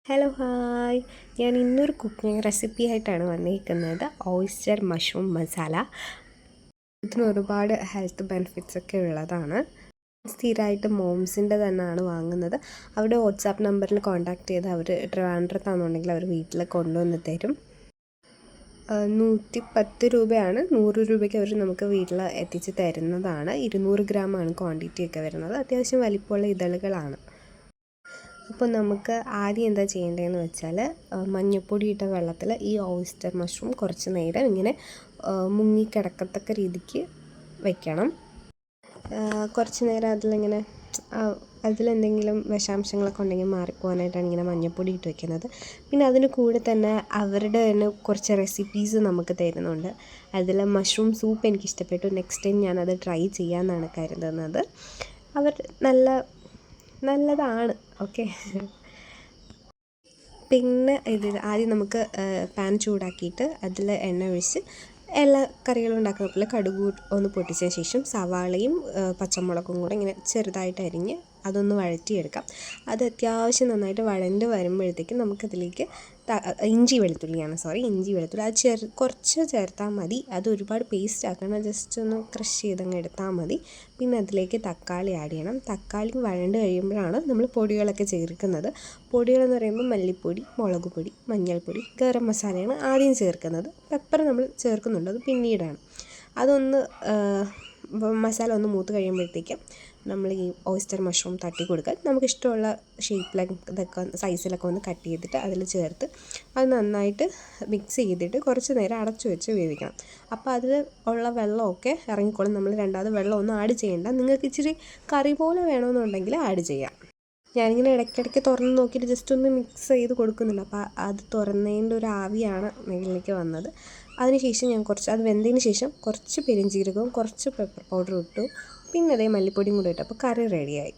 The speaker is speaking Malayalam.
ഹലോ ഹായ്, ഞാൻ ഇന്നൊരു കുക്കിംഗ് റെസിപ്പി ആയിട്ടാണ് വന്നിരിക്കുന്നത്. Oyster mushroom masala. ഇതിന് ഒരുപാട് ഹെൽത്ത് ബെനിഫിറ്റ്സ് ഒക്കെ ഉള്ളതാണ്. സ്ഥിരമായിട്ട് മോംസിൻ്റെ തന്നെയാണ് വാങ്ങുന്നത്. അവരുടെ വാട്സാപ്പ് നമ്പറിൽ കോൺടാക്ട് ചെയ്ത് അവർ ട്രിവാൻഡ്രത്താണെന്നുണ്ടെങ്കിൽ അവർ വീട്ടിൽ കൊണ്ടുവന്ന് തരും. 110 രൂപയാണ്. 100 രൂപയ്ക്ക് അവർ നമുക്ക് വീട്ടിൽ എത്തിച്ച് തരുന്നതാണ്. 200 ഗ്രാമാണ് ക്വാണ്ടിറ്റി ഒക്കെ വരുന്നത്. അത്യാവശ്യം വലിപ്പമുള്ള ഇതളുകളാണ്. അപ്പോൾ നമുക്ക് ആദ്യം എന്താ ചെയ്യേണ്ടതെന്ന് വെച്ചാൽ, മഞ്ഞൾപ്പൊടി ഇട്ട വെള്ളത്തിൽ ഈ ഓയിസ്റ്റർ മഷ്റൂം കുറച്ച് നേരം ഇങ്ങനെ മുങ്ങിക്കിടക്കത്തക്ക രീതിക്ക് വെക്കണം. കുറച്ച് നേരം അതിലിങ്ങനെ അതിലെന്തെങ്കിലും വിഷാംശങ്ങളൊക്കെ ഉണ്ടെങ്കിൽ മാറിപ്പോകാനായിട്ടാണ് ഇങ്ങനെ മഞ്ഞൾപ്പൊടി ഇട്ട് വെക്കുന്നത്. പിന്നെ അതിന് കൂടെ തന്നെ അവരുടെ തന്നെ കുറച്ച് റെസിപ്പീസ് നമുക്ക് തരുന്നുണ്ട്. അതിൽ മഷ്റൂം സൂപ്പ് എനിക്കിഷ്ടപ്പെട്ടു. നെക്സ്റ്റ് ടൈം ഞാനത് ട്രൈ ചെയ്യാമെന്നാണ് കരുതുന്നത്. അവർ നല്ലതാണ്. ഓക്കെ. പിന്നെ ആദ്യം നമുക്ക് പാൻ ചൂടാക്കിയിട്ട് അതിൽ എണ്ണ ഒഴിച്ച് എല്ലാ കറികളും ഉണ്ടാക്കുന്ന പോലെ കടുക് ഒന്ന് പൊട്ടിച്ച ശേഷം സവാളയും പച്ചമുളകും കൂടെ ഇങ്ങനെ ചെറുതായിട്ട് അരിഞ്ഞ് അതൊന്ന് വഴറ്റിയെടുക്കാം. അത് അത്യാവശ്യം നന്നായിട്ട് വഴണ്ട് വരുമ്പോഴത്തേക്കും നമുക്കതിലേക്ക് ഇഞ്ചി വെളുത്തുള്ളി അത് കുറച്ച് ചേർത്താൽ മതി. അത് ഒരുപാട് പേസ്റ്റ് ആക്കണം. ജസ്റ്റ് ഒന്ന് ക്രഷ് ചെയ്തങ്ങ് എടുത്താൽ മതി. പിന്നെ അതിലേക്ക് തക്കാളി ആഡ് ചെയ്യണം. തക്കാളി വഴണ്ട് കഴിയുമ്പോഴാണ് നമ്മൾ പൊടികളൊക്കെ ചേർക്കുന്നത്. പൊടികളെന്ന് പറയുമ്പോൾ മല്ലിപ്പൊടി, മുളക് പൊടി, മഞ്ഞൾപ്പൊടി, ഗരം മസാലയാണ് ആദ്യം ചേർക്കുന്നത്. പെപ്പർ നമ്മൾ ചേർക്കുന്നുണ്ട്, അത് പിന്നീടാണ്. അതൊന്ന് മസാല ഒന്ന് മൂത്ത് കഴിയുമ്പോഴത്തേക്കും നമ്മൾ ഈ ഓയിസ്റ്റർ മഷ്റൂം തട്ടി കൊടുക്കാൻ നമുക്കിഷ്ടമുള്ള ഷേപ്പിലൊക്കെ ഇതൊക്കെ സൈസിലൊക്കെ ഒന്ന് കട്ട് ചെയ്തിട്ട് അതിൽ ചേർത്ത് അത് നന്നായിട്ട് മിക്സ് ചെയ്തിട്ട് കുറച്ച് നേരം അടച്ചു വെച്ച് വേവിക്കണം. അപ്പോൾ അതിൽ ഉള്ള വെള്ളമൊക്കെ ഇറങ്ങിക്കോളും. നമ്മൾ രണ്ടാമത് വെള്ളമൊന്നും ആഡ് ചെയ്യേണ്ട. നിങ്ങൾക്ക് ഇച്ചിരി കറി പോലെ വേണമെന്നുണ്ടെങ്കിൽ ആഡ് ചെയ്യാം. ഞാനിങ്ങനെ ഇടയ്ക്കിടയ്ക്ക് തുറന്ന് നോക്കിയിട്ട് ജസ്റ്റ് ഒന്ന് മിക്സ് ചെയ്ത് കൊടുക്കുന്നുണ്ട്. അപ്പോൾ അത് തുറന്നതിൻ്റെ ഒരു ആവിയാണ് മുകളിലേക്ക് വന്നത്. അതിനുശേഷം ഞാൻ അത് വെന്തതിന് ശേഷം കുറച്ച് പെരുംജീരകവും കുറച്ച് പെപ്പർ പൗഡറും ഇട്ടു. പിന്നെ അതേ മല്ലിപ്പൊടിയും കൂടെ ഇട്ടു. അപ്പോൾ കറി റെഡിയായി.